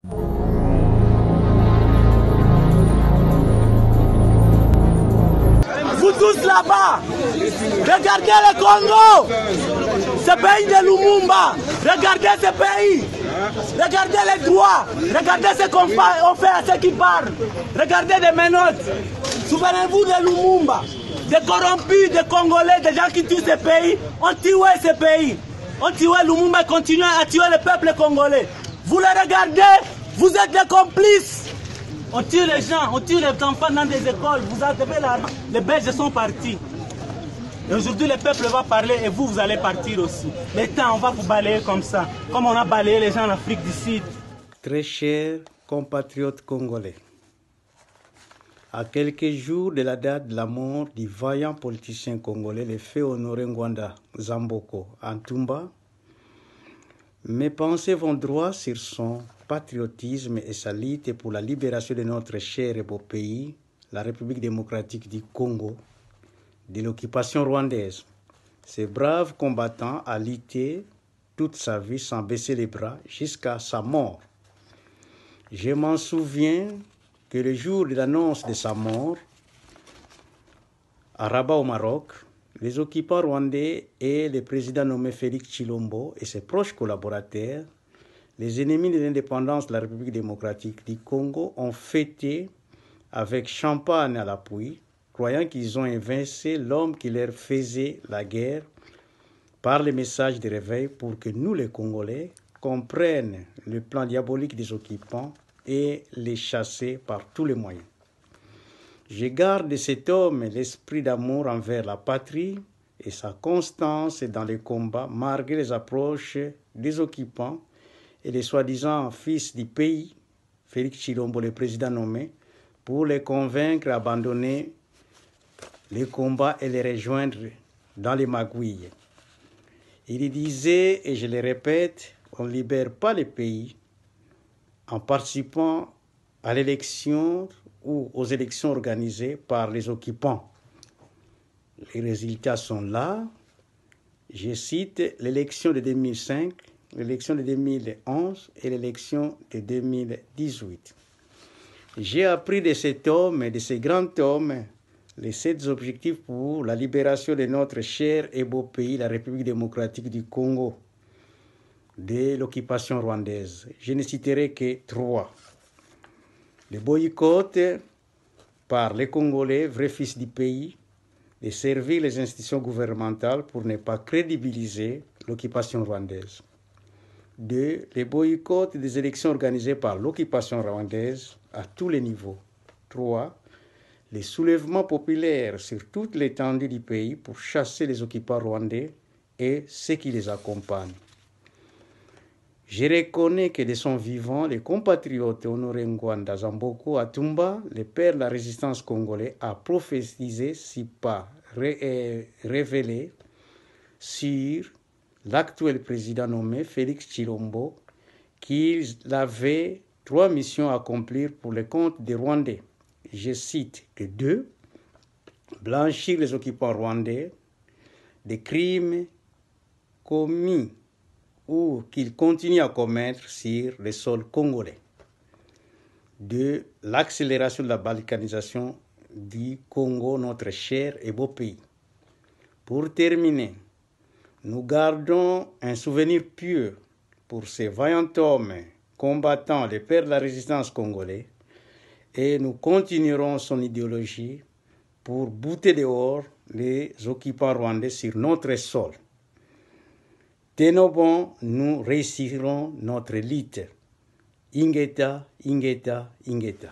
Vous tous là-bas, regardez le Congo, ce pays de Lumumba, regardez ce pays, regardez les droits, regardez ce qu'on fait à ceux qui parlent, regardez des menottes. Souvenez-vous de Lumumba, des corrompus, des Congolais, des gens qui tuent ce pays, ont tué ce pays. On tué Lumumba et continue à tuer le peuple congolais. Vous le regardez, vous êtes des complices. On tue les gens, on tue les enfants dans des écoles. Vous avez l'argent. Les Belges sont partis. Et aujourd'hui, le peuple va parler et vous allez partir aussi. L'État, on va vous balayer comme ça, comme on a balayé les gens en Afrique du Sud. Très chers compatriotes congolais, à quelques jours de la date de la mort du vaillant politicien congolais, le fait Honoré Ngwanda Zamboko Antumba, mes pensées vont droit sur son patriotisme et sa lutte pour la libération de notre cher et beau pays, la République démocratique du Congo, de l'occupation rwandaise. Ce brave combattant a lutté toute sa vie sans baisser les bras jusqu'à sa mort. Je m'en souviens que le jour de l'annonce de sa mort, à Rabat au Maroc, les occupants rwandais et le président nommé Félix Tshilombo et ses proches collaborateurs, les ennemis de l'indépendance de la République démocratique du Congo, ont fêté avec champagne à l'appui, croyant qu'ils ont évincé l'homme qui leur faisait la guerre par le message de réveil pour que nous, les Congolais, comprennent le plan diabolique des occupants et les chasser par tous les moyens. Je garde de cet homme l'esprit d'amour envers la patrie et sa constance dans les combats malgré les approches des occupants et les soi-disant fils du pays, Félix Tshilombo, le président nommé, pour les convaincre d'abandonner les combats et les rejoindre dans les magouilles. Il disait, et je le répète, on ne libère pas le pays en participant à l'élection ou aux élections organisées par les occupants. Les résultats sont là. Je cite l'élection de 2005, l'élection de 2011 et l'élection de 2018. J'ai appris de cet homme et de ce grand homme les 7 objectifs pour la libération de notre cher et beau pays, la République démocratique du Congo, de l'occupation rwandaise. Je ne citerai que 3. Le boycott par les Congolais, vrais fils du pays, de servir les institutions gouvernementales pour ne pas crédibiliser l'occupation rwandaise. 2. Le boycott des élections organisées par l'occupation rwandaise à tous les niveaux. 3. Les soulèvements populaires sur toute l'étendue du pays pour chasser les occupants rwandais et ceux qui les accompagnent. Je reconnais que de son vivant, les compatriotes Honoré Ngwanda Zamboko Antumba, le père de la résistance congolaise, a prophétisé, si pas révélé, sur l'actuel président nommé Félix Tshilombo, qu'il avait 3 missions à accomplir pour le compte des Rwandais. Je cite que 2, blanchir les occupants rwandais des crimes commis ou qu'ils continuent à commettre sur le sol congolais. 2. L'accélération de la balkanisation du Congo, notre cher et beau pays. Pour terminer, nous gardons un souvenir pieux pour ces vaillants hommes combattants, les pères de la résistance congolaise, et nous continuerons son idéologie pour bouter dehors les occupants rwandais sur notre sol. Tenons bon, nous réussirons notre lutte. Ingeta, Ingeta, Ingeta.